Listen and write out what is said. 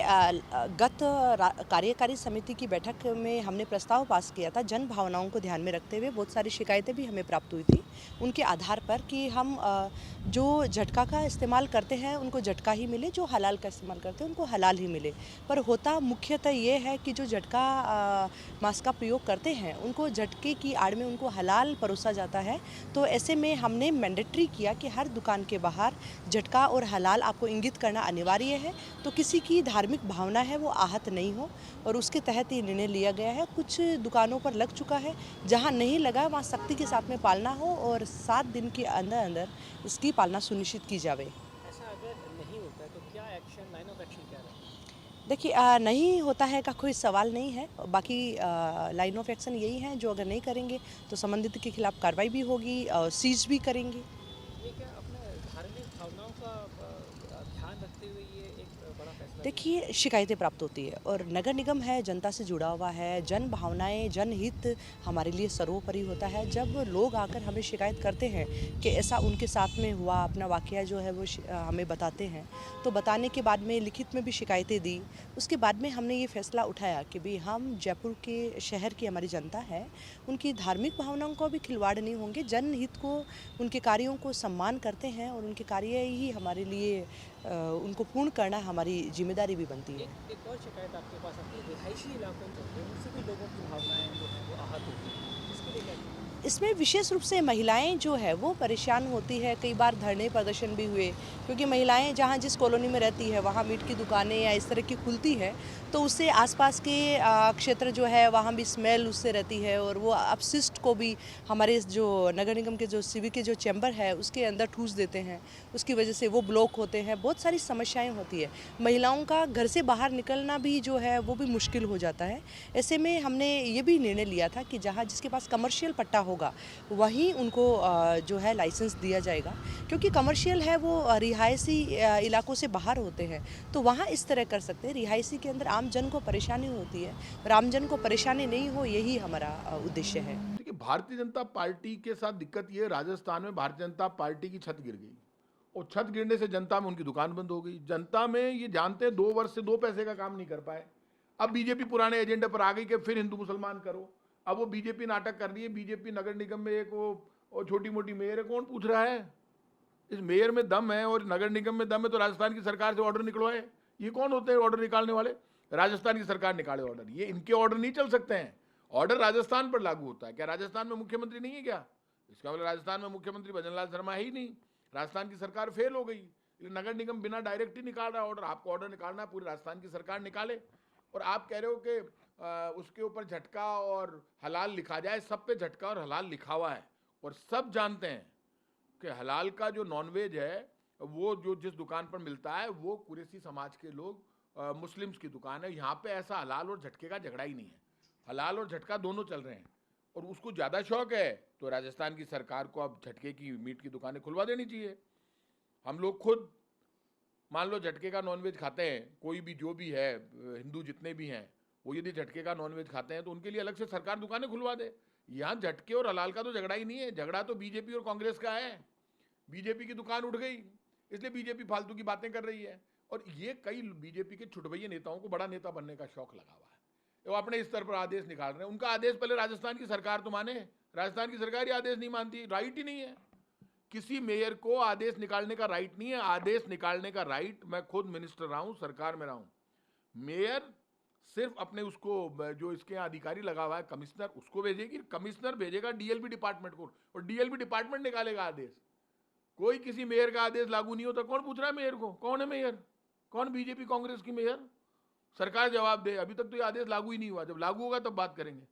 गत कार्यकारी समिति की बैठक में हमने प्रस्ताव पास किया था, जन भावनाओं को ध्यान में रखते हुए बहुत सारी शिकायतें भी हमें प्राप्त हुई थी। उनके आधार पर कि हम जो झटका का इस्तेमाल करते हैं उनको झटका ही मिले, जो हलाल का इस्तेमाल करते हैं उनको हलाल ही मिले। पर होता मुख्यतः ये है कि जो झटका मास्क का प्रयोग करते हैं उनको झटके की आड़ में उनको हलाल परोसा जाता है। तो ऐसे में हमने मैंडेटरी किया कि हर दुकान के बाहर झटका और हलाल आपको इंगित करना अनिवार्य है, तो किसी की धार्मिक भावना है वो आहत नहीं हो, और उसके तहत ये निर्णय लिया गया है। कुछ दुकानों पर लग चुका है, जहाँ नहीं लगा वहाँ सख्ती के साथ में पालना हो और 7 दिन के अंदर अंदर इसकी पालना सुनिश्चित की जावे। ऐसा अगर नहीं होता है तो क्या एक्शन, लाइन ऑफ एक्शन क्या रहेगा? देखिए, नहीं होता है का कोई सवाल नहीं है, बाकी लाइन ऑफ एक्शन यही है, जो अगर नहीं करेंगे तो संबंधित के खिलाफ कार्रवाई भी होगी, सीज भी करेंगे। ये क्या अपने धार्मिक भावनाओं का ध्यान रखते हुए ये एक बड़ा फैसला लिया गया? देखिए, शिकायतें प्राप्त होती है और नगर निगम है, जनता से जुड़ा हुआ है, जन भावनाएं, जनहित हमारे लिए सर्वोपरि होता है। जब लोग आकर हमें शिकायत करते हैं कि ऐसा उनके साथ में हुआ, अपना वाकया जो है वो हमें बताते हैं, तो बताने के बाद में लिखित में भी शिकायतें दी। उसके बाद में हमने ये फैसला उठाया कि भाई हम जयपुर के शहर की हमारी जनता है, उनकी धार्मिक भावनाओं को भी खिलवाड़ नहीं होंगे, जनहित को, उनके कार्यों को सम्मान करते हैं और उनके कार्य ही हमारे लिए उनको पूर्ण करना हमारी जिम्मेदारी भी बनती है। एक और शिकायत आपके पास आती है, रिहायशी इलाकों में उनसे भी लोगों की भावनाएं जो हैं वो आहत होती हैं, इसके लिए क्या किया? इसमें विशेष रूप से महिलाएं जो है वो परेशान होती है। कई बार धरने प्रदर्शन भी हुए, क्योंकि महिलाएं जहां जिस कॉलोनी में रहती है वहां मीट की दुकानें या इस तरह की खुलती है, तो उससे आसपास के क्षेत्र जो है वहां भी स्मेल उससे रहती है, और वो अपशिष्ट को भी हमारे जो नगर निगम के जो सिविक के जो चैम्बर है उसके अंदर ठूस देते हैं। उसकी वजह से वो ब्लॉक होते हैं, बहुत सारी समस्याएं होती है। महिलाओं का घर से बाहर निकलना भी जो है वो भी मुश्किल हो जाता है। ऐसे में हमने ये भी निर्णय लिया था कि जहाँ जिसके पास कमर्शियल पट्टा होगा वहीं उनको जो है लाइसेंस दिया जाएगा, क्योंकि कमर्शियल है वो रिहायशी इलाकों से बाहर होते हैं, तो वहाँ इस तरह कर सकते हैं। रिहायशी के अंदर आम जन को परेशानी होती है, और आम जन को परेशानी नहीं हो, यही हमारा उद्देश्य है। देखिए, भारतीय जनता पार्टी के साथ दिक्कत ये है, राजस्थान में भारतीय जनता पार्टी की छत गिर गई और छत गिरने से जनता में उनकी दुकान बंद हो गई। जनता में ये जानते हैं 2 वर्ष से 2 पैसे का काम नहीं कर पाए। अब बीजेपी पुराने एजेंडे पर आ गई कि फिर हिंदू मुसलमान करो। अब वो बीजेपी नाटक कर रही है। बीजेपी नगर निगम में एक वो छोटी मोटी मेयर है, कौन पूछ रहा है? इस मेयर में दम है और नगर निगम में दम है तो राजस्थान की सरकार से ऑर्डर निकलवाए। ये कौन होते हैं ऑर्डर निकालने वाले? राजस्थान की सरकार निकाले ऑर्डर। ये इनके ऑर्डर नहीं चल सकते हैं। ऑर्डर राजस्थान पर लागू होता है। क्या राजस्थान में मुख्यमंत्री नहीं है क्या? इसका मतलब राजस्थान में मुख्यमंत्री भजनलाल शर्मा है ही नहीं। राजस्थान की सरकार फेल हो गई। नगर निगम बिना डायरेक्ट ही निकाल रहा है ऑर्डर। आपको ऑर्डर निकालना है, पूरी राजस्थान की सरकार निकाले। और आप कह रहे हो कि उसके ऊपर झटका और हलाल लिखा जाए। सब पे झटका और हलाल लिखा हुआ है और सब जानते हैं कि हलाल का जो नॉनवेज है वो जो जिस दुकान पर मिलता है वो कुरैशी समाज के लोग, मुस्लिम्स की दुकान है। यहाँ पे ऐसा हलाल और झटके का झगड़ा ही नहीं है। हलाल और झटका दोनों चल रहे हैं और उसको ज़्यादा शौक है तो राजस्थान की सरकार को अब झटके की मीट की दुकानें खुलवा देनी चाहिए। हम लोग खुद मान लो झटके का नॉनवेज खाते हैं, कोई भी जो भी है, हिंदू जितने भी हैं, वो यदि झटके का नॉनवेज खाते हैं तो उनके लिए अलग से सरकार दुकानें खुलवा दे। यहाँ झटके और हलाल का तो झगड़ा ही नहीं है। झगड़ा तो बीजेपी और कांग्रेस का है। बीजेपी की दुकान उठ गई, इसलिए बीजेपी फालतू की बातें कर रही है। और ये कई बीजेपी के छुटभैये नेताओं को बड़ा नेता बनने का शौक लगा हुआ है। वो अपने स्तर पर आदेश निकाल रहे हैं। उनका आदेश पहले राजस्थान की सरकार तो माने। राजस्थान की सरकार ही आदेश नहीं मानती। राइट ही नहीं है। किसी मेयर को आदेश निकालने का राइट नहीं है। आदेश निकालने का राइट, मैं खुद मिनिस्टर रहा हूं, सरकार में रहा हूं, मेयर सिर्फ अपने उसको जो इसके यहाँ अधिकारी लगा हुआ है कमिश्नर, उसको भेजेगी। कमिश्नर भेजेगा डीएलबी डिपार्टमेंट को और डीएलबी डिपार्टमेंट निकालेगा आदेश। कोई किसी मेयर का आदेश लागू नहीं होता। कौन पूछ रहा है मेयर को? कौन है मेयर? कौन बीजेपी कांग्रेस की मेयर? सरकार जवाब दे। अभी तक तो ये आदेश लागू ही नहीं हुआ। जब लागू होगा तब बात करेंगे।